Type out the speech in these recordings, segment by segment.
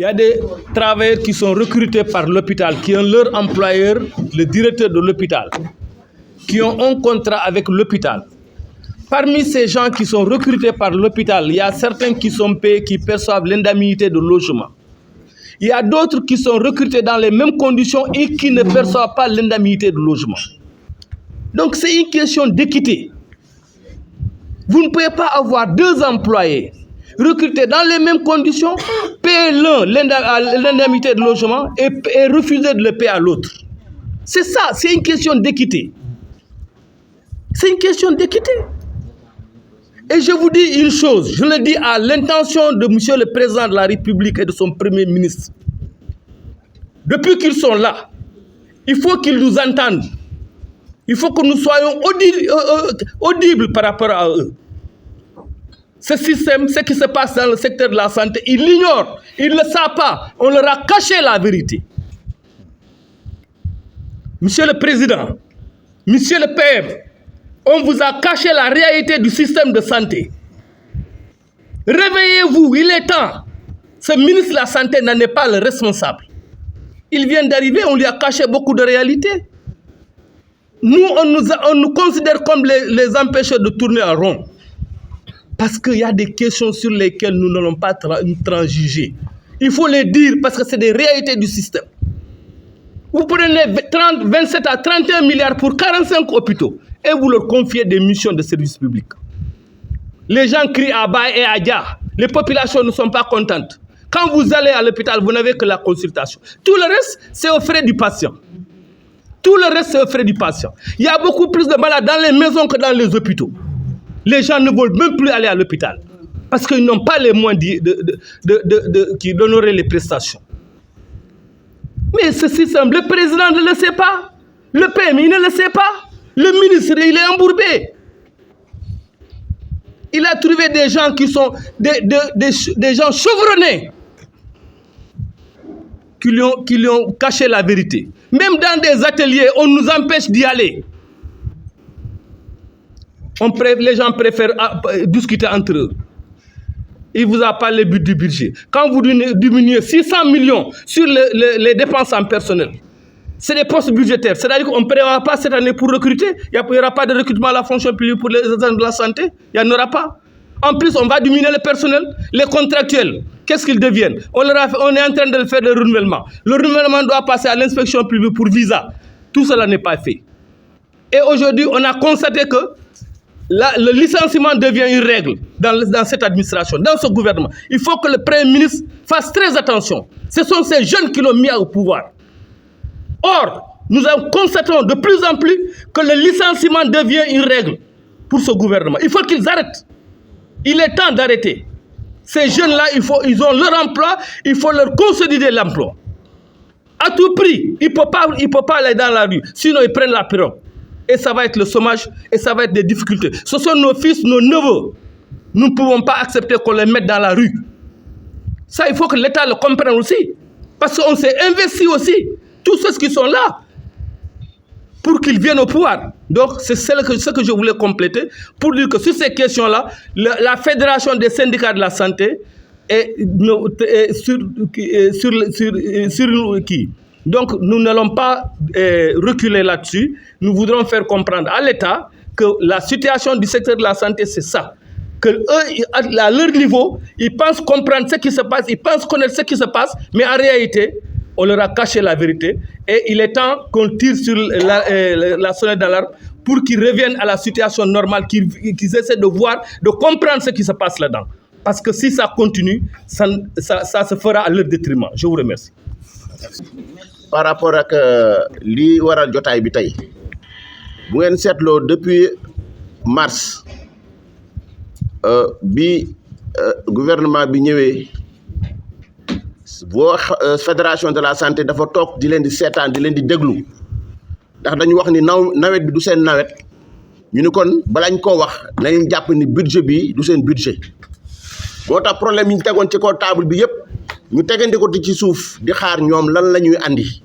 Il y a des travailleurs qui sont recrutés par l'hôpital, qui ont leur employeur, le directeur de l'hôpital, qui ont un contrat avec l'hôpital. Parmi ces gens qui sont recrutés par l'hôpital, il y a certains qui sont payés, qui perçoivent l'indemnité de logement. Il y a d'autres qui sont recrutés dans les mêmes conditions et qui ne perçoivent pas l'indemnité de logement. Donc c'est une question d'équité. Vous ne pouvez pas avoir deux employés recrutés dans les mêmes conditions, payer l'un l'indemnité de logement et refuser de le payer à l'autre. C'est ça, c'est une question d'équité. C'est une question d'équité. Et je vous dis une chose, je le dis à l'intention de monsieur le président de la République et de son premier ministre. Depuis qu'ils sont là, il faut qu'ils nous entendent. Il faut que nous soyons audibles par rapport à eux. Ce système, ce qui se passe dans le secteur de la santé, ils l'ignorent, ils ne le savent pas. On leur a caché la vérité. Monsieur le Président, Monsieur le PM, on vous a caché la réalité du système de santé. Réveillez-vous, il est temps. Ce ministre de la Santé n'en est pas le responsable. Il vient d'arriver, on lui a caché beaucoup de réalités. Nous, on nous considère comme les empêcheurs de tourner en rond. Parce qu'il y a des questions sur lesquelles nous n'allons pas transiger. Il faut les dire parce que c'est des réalités du système. Vous prenez 27 à 31 milliards pour 45 hôpitaux et vous leur confiez des missions de service public. Les gens crient à bas et à dia. Les populations ne sont pas contentes. Quand vous allez à l'hôpital, vous n'avez que la consultation. Tout le reste, c'est aux frais du patient. Tout le reste, c'est aux frais du patient. Il y a beaucoup plus de malades dans les maisons que dans les hôpitaux. Les gens ne veulent même plus aller à l'hôpital parce qu'ils n'ont pas les moyens d'honorer les prestations. Mais ce système, le président ne le sait pas. Le PMI ne le sait pas. Le ministre, il est embourbé. Il a trouvé des gens qui sont des gens chevronnés qui lui ont caché la vérité. Même dans des ateliers, on nous empêche d'y aller. Les gens préfèrent discuter entre eux. Il ne vous a pas le but du budget. Quand vous diminuez 600 millions sur les dépenses en personnel, c'est des postes budgétaires. C'est-à-dire qu'on ne prévoit pas cette année pour recruter. Il n'y aura pas de recrutement à la fonction publique pour les agents de la santé. Il n'y en aura pas. En plus, on va diminuer le personnel. Les contractuels, qu'est-ce qu'ils deviennent? On est en train de faire le renouvellement. Le renouvellement doit passer à l'inspection publique pour visa. Tout cela n'est pas fait. Et aujourd'hui, on a constaté que le licenciement devient une règle dans cette administration, dans ce gouvernement. Il faut que le Premier ministre fasse très attention. Ce sont ces jeunes qui l'ont mis au pouvoir. Or, nous constatons de plus en plus que le licenciement devient une règle pour ce gouvernement. Il faut qu'ils arrêtent. Il est temps d'arrêter. Ces jeunes-là, ils ont leur emploi, il faut leur consolider l'emploi. À tout prix, il ne peut pas aller dans la rue, sinon ils prennent la pirogue. Et ça va être le chômage, et ça va être des difficultés. Ce sont nos fils, nos neveux. Nous ne pouvons pas accepter qu'on les mette dans la rue. Ça, il faut que l'État le comprenne aussi. Parce qu'on s'est investi aussi, tous ceux qui sont là, pour qu'ils viennent au pouvoir. Donc, c'est ce que je voulais compléter, pour dire que sur ces questions-là, la Fédération des syndicats de la santé est sur qui. Donc, nous n'allons pas reculer là-dessus. Nous voudrons faire comprendre à l'État que la situation du secteur de la santé, c'est ça. Qu'eux, à leur niveau, ils pensent comprendre ce qui se passe, ils pensent connaître ce qui se passe, mais en réalité, on leur a caché la vérité. Et il est temps qu'on tire sur la sonnette d'alarme pour qu'ils reviennent à la situation normale, qu'ils essaient de voir, de comprendre ce qui se passe là-dedans. Parce que si ça continue, ça se fera à leur détriment. Je vous remercie. Par rapport à li waral jotaay bi tay bu ngeen seetloo depuis mars bi gouvernement bi ñëwee fédération de la santé dafa toog di leen di seetaan di leen di déglu ndax dañu wax ni nawet bi du seen nawet ñu ni kon balañ koo wax nañ jàpp ni budget bi du seen budget moo tax problème yi ñu tegoon ci kaw table bi yëpp ñu tegandi ko ci suuf di xaar ñoom lan la ñuy andi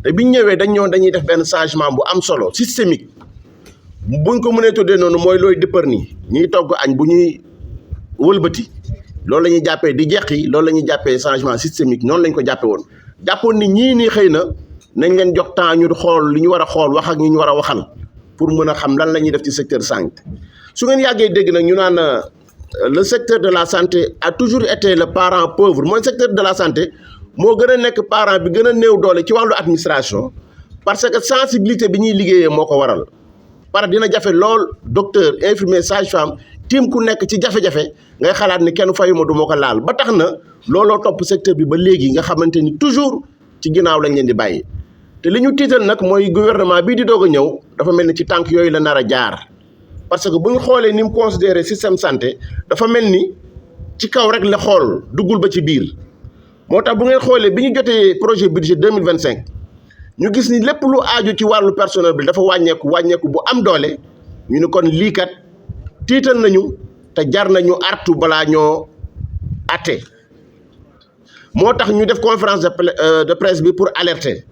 te biñ ñëwee dañuy def benn changement bu am solo systémique buñ ko mënee tuddee noonu mooy looy dëppër ni ñuy togg añ bu ñuy wëlbati loolu la ñuy jàppee di jeqi loolu la ñuy jàppee changement systémique noonu lañ ko jàppee woon jàppoon ni ñii nii xëy na nañ leen jox temps ñu xool li ñu war a xool wax ak ñi ñu war a waxal pour mën a xam lan la ñuy def ci secteur santé su ngeen yàggee dégg nag ñu naan le secteur de la santé a toujours été le parent pauvre mooy secteur de la santé moo gën a nekk parent bi gën a néew doole ci wàllu administration parce que sensibilité bi ñuy liggéeyee moo ko waral parce que dina jafe lool docteur infirmier sage-femme tiim ku nekk ci jafe-jafe ngay xalaat ni kenn fayuma du ma ko laal ba tax na looloo topp secteur bi ba léegi nga xamante ni toujours ci ginnaaw lañ leen di bàyyi te li ñu tiital nag mooy gouvernement bii di doog a ñëw dafa mel ni ci tànk yooyu la nar a jaar parce que bu ñu xoolee ni mu considéré système santé dafa mel ni ci kaw rek la xool duggul ba ci biir moo tax bu ngeen xoolee bi ñu jotee projet budget 2025 ñu gis ni lépp lu aaju ci wàllu personnel bi dafa wàññeeku bu am doole ñu ne kon lii kat tiital nañu te jar nañu artu balaa ñoo atte moo tax ñu def conférence de presse bi pour alerter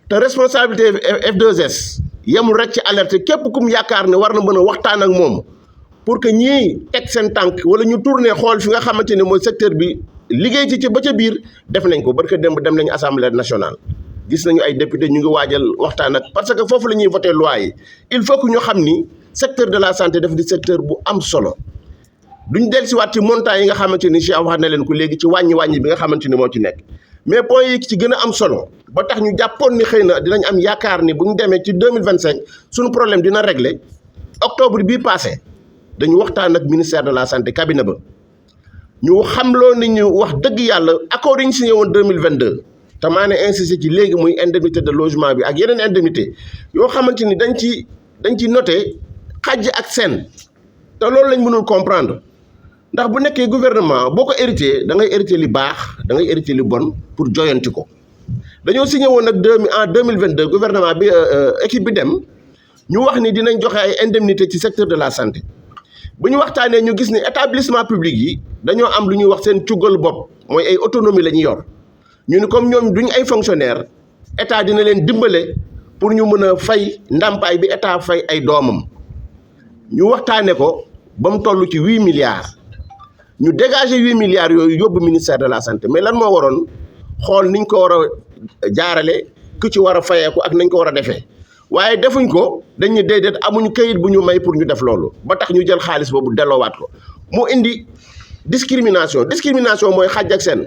te responsabilité F2S yemul rek ci alerter képp kum yaakaar ne war na mën a waxtaan ak moom pour que ñii teg seen tànk wala ñu tourner xool fi nga xamante ne mooy secteur bi liggéey ci ba ca biir def nañ ko barka démb dem nañu assemblée nationale gis nañu ay député ñu ngi waajal waxtaan ak parce que foofu la ñuy voté loi yi il faut que ñu xam ni secteur de la santé daf di secteur bu am solo duñ dellusiwaat ci montant yi nga xamante ni Cheikh wax na leen ko léegi ci wàññi bi nga xamante ni moo ci nekk mais point yi ci gën a am solo ba tax ñu jàppoon ni xëy na dinañ am yaakaar ni bu ñu demee ci 2025 suñu problème dina régler octobre bii passé dañu waxtaan ak ministère de la santé cabinet ba ñu xamloo ni ñu wax dëgg yàlla accord yi ñu signé woon 2022 te maa ne insisté ci léegi muy indemnité de logement bi ak yeneen indemnité yoo xamante ni dañ ci noté xàjj ak seen te loolu lañ mënul comprendre ndax bu nekkee gouvernement boo ko hérité da ngay hérité li baax da ngay hérité li bon pour joyanti ko dañoo signé woon nag en 2022 gouvernement bi équipe bi dem ñu wax ni dinañ joxe ay indemnité ci secteur de la santé bu ñu waxtaanee ñu gis ni établissement public yi dañoo am lu ñuy wax seen cuggal bopp mooy ay autonomie la ñu yor ñu ni comme ñoom duñ ay fonctionnaire état dina leen dimbale pour ñu mën a fay ndàmpaay bi état fay ay doomam ñu waxtaanee ko ba mu toll ci 8 milliards ñu dégager 8 milliards yooyu yóbbu ministère de la santé mais lan moo waroon xool niñ ko war a jaarale ku ci war a fayeeku ak nañ ko war a defee waaye defuñ ko dañ ñu déedéet amuñu kayit bu ñu may pour ñu def loolu ba tax ñu jël xaalis boobu delloowaat ko mu indi discrimination mooy xàjj ak seen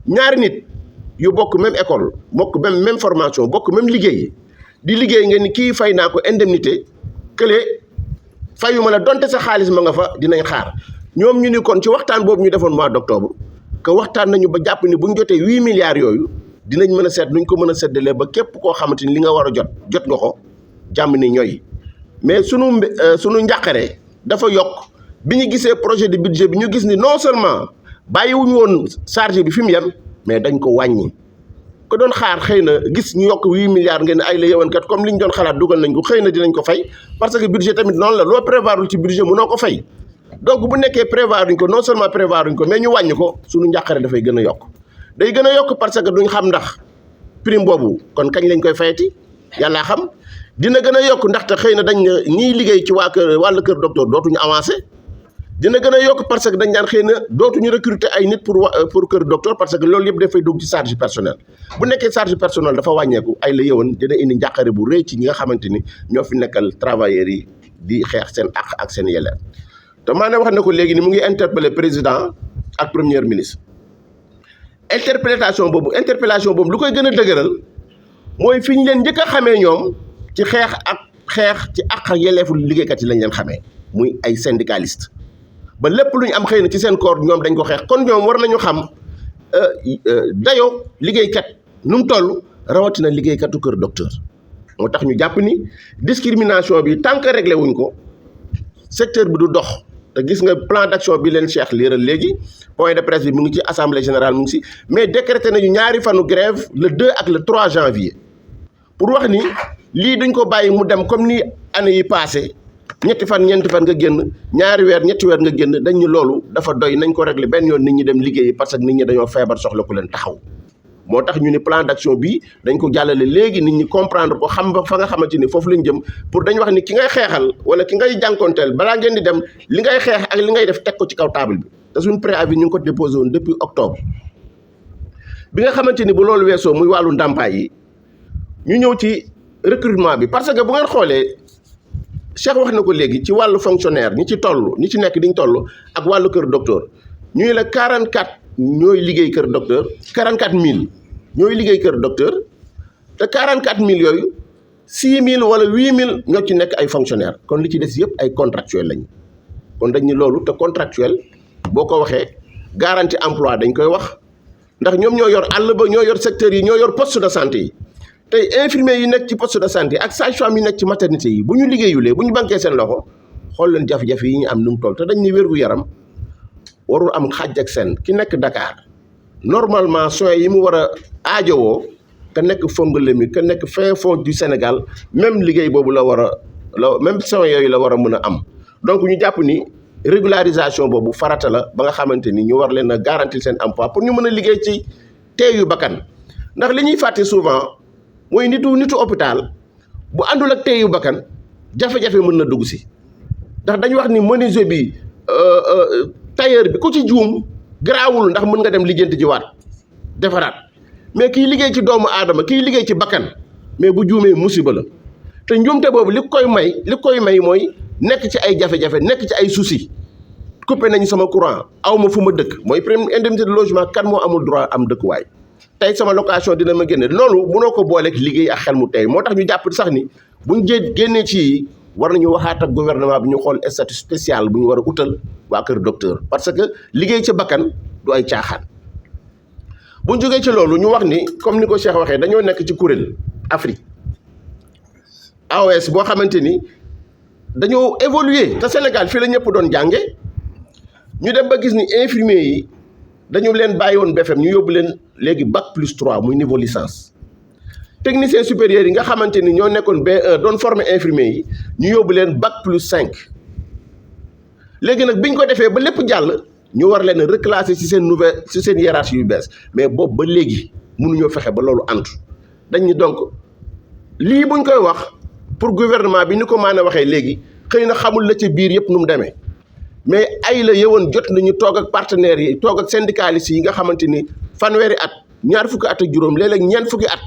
ñaari nit yu bokk même école bokk même formation bokk même liggéey di liggéey ngeen ni kii fay naa ko indemnité kële fayuma la donte sa xaalis ma nga fa dinañ xaar ñoom ñu ni kon ci waxtaan boobu ñu defoon mois d'octobre que waxtaan nañu ba jàpp ni bu ñu jotee 8 milliards yooyu dinañ mën a seet nuñ ko mën a séddalee ba képp koo xamante ni li nga war a jot nga ko jàmm ni ñooy mais sunu njàqare dafa yokk bi ñu gisee projet de budget bi ñu gis ni non seulement bàyyiwuñu woon charge bi fi mu yem mais dañ ko wàññi ko doon xaar xëy na gis ñu yokk 8 milliards ngeen ay la yewankat comme li ñu doon xalaat dugal nañ ko xëy na dinañ ko fay parce que budget tamit noonu la loo prévoirul ci budget mënoo ko fay donc bu nekkee prévoiruñ ko non seulement prévoiruñ ko mais ñu wàññi ko suñu njàqare dafay gën a yokk day gën a yokk parce que duñ xam ndax prime boobu kon kañ lañ koy fayati yàllaa xam dina gën a yokk ndaxte xëy na dañ ñiy liggéey ci wàllu kër docteur dootuñu avancé dina gën a yokk parce que dañ daan xëy na dootuñu recruter ay nit pour kër docteur parce que loolu yëpp dafay dugg ci charge personnel bu nekkee charge personnel dafa wàññeeku ay la yëwan dina indi njàqare bu rëy ci ñi nga xamante ni ñoo fi nekkal travailleurs yi di xeex seen àq ak seen yelleef te maanaam wax na ko léegi ni mu ngi interpeller président ak premier ministre interpellation boobu lu koy gën a dëgëral mooy fi ñu leen njëkk a xamee ñoom ci xeex ci àq ak yelleefu liggéeykat yi lañ leen xamee muy ay syndicaliste ba lépp lu ñu am xëy na ci seen corps ñoom dañ ko xeex kon ñoom war nañu xam dayoo liggéeykat nu mu toll rawatina liggéeykatu kër docteur moo tax ñu jàpp ni discrimination bi tant que réglé wuñ ko secteur bi du dox te gis nga plan d'action bi leen Cheikh liiral léegi point de presse bi mu ngi ci assemblée générale mu ngi si mais décrété nañu ñaari fanu grève le 2 ak le 3 janvier pour wax ni lii duñ ko bàyyi mu dem comme ni année yi passé ñeenti fan nga génn ñaari weer ñetti weer nga génn dañ ñu loolu dafa doy nañ ko régler benn yoon nit ñi dem liggéeyi parce que nit ñi dañoo feebar soxla ku leen taxaw moo tax ñu ni plan d'action bi dañ ko jàllale léegi nit ñi comprendre ko xam ba fa nga xamante ni foofu lañ jëm pour dañ wax ni ki ngay xeexal wala ki ngay jànkonteel balaa ngeen di dem li ngay xeex ak li ngay def teg ko ci kaw table bi te suñ préavis ñu ngi ko déposé woon depuis octobre bi nga xamante ni bu loolu weesoo muy wàllu ndàmpaay yi ñu ñëw ci recrutement bi parce que bu ngeen xoolee Cheikh wax na ko léegi ci wàllu fonctionnaire ñi ci toll ñi ci nekk diñ toll ak wàllu kër docteur ñuy la 44 ñooy liggéey kër docteur 44000 ñooy liggéey kër docteur te 44000 yooyu 6000 wala 8000 ñoo ci nekk ay fonctionnaire kon li ci des yëpp ay contractuel lañ kon dañ ni loolu te contractuel boo ko waxee garantie emploi dañ koy wax ndax ñoom ñoo yor àll ba ñoo yor secteur yi ñoo yor poste de santé yi tey infirmier yi nekk ci poste de santé ak sage-femme yi nekk ci maternité yi bu ñu liggéeyulee bu ñu banquee seen loxo xool leen jafe-jafe yi ñu am nu mu toll te dañ ni wér-gu-yaram warul am xàjj ak seen ki nekk Dakar normalement soins yi mu war a aajowoo ka nekk Fongolimbi ka nekk fin fond du Sénégal même liggéey boobu la war a même soins yooyu la war a mën a am donc ñu jàpp ni régularisation boobu farata la ba nga xamante ni ñu war leen a garantir seen emploi pour ñu mën a liggéey ci teeyu bakkan ndax li ñuy fàtte souvent mooy nitu hôpital bu àndul ak teeyu bakkan jafe-jafe mën na dugg si ndax dañu wax ni menuisier bi tailleur bi ku ci juum garaawul ndax mën nga dem lijjanti jiwaat defaraat mais kiy liggéey ci doomu aadama kiy liggéey ci bakkan mais bu juumee musiba la te njuumte boobu li koy may mooy nekk ci ay jafe-jafe nekk ci ay soucis coupé nañu sama courant aw ma fu ma dëkk mooy première indemnité de logement kan moo amul droit am dëkkuwaay tey sama location dina ma génne loolu mënoo ko booleeg liggéey ak xel mu tey moo tax ñu jàpp sax ni buñ génnee ci war nañu waxaat ak gouvernement bi ñu xool statut spécial bu ñu war a utal waa kër docteur parce que liggéey ci bakkan du ay caaxaan buñ jógee ci loolu ñu wax ni comme ni ko Cheikh waxee dañoo nekk ci kuréel Afrique AOS boo xamante ni dañoo évoluer te Sénégal fii la ñëpp doon jànge ñu dem ba gis ni infirmier yi dañu leen bàyyi woon BFM ñu yóbbu leen léegi bac+3 muy niveau licence technicien supérieur yi nga xamante ni ñoo nekkoon B1 doon former infirmier yi ñu yóbbu leen bac+5 léegi nag biñ ko defee ba lépp jàll ñu war leen a reclasser ci seen hiérarchie yu bees mais boobu ba léegi mënuñoo fexe ba loolu antu dañ ni donc lii buñ koy wax pour gouvernement bi ni ko maanaam waxee léegi xëy na xamul la ca biir yëpp nu mu demee mais ay la yëwoon jot nañu toog ak partenaires yi toog ak syndicalistes yi nga xamante ni fanweeri at ñaar fukki at ak juróom léeg-léeg ñeent fukki at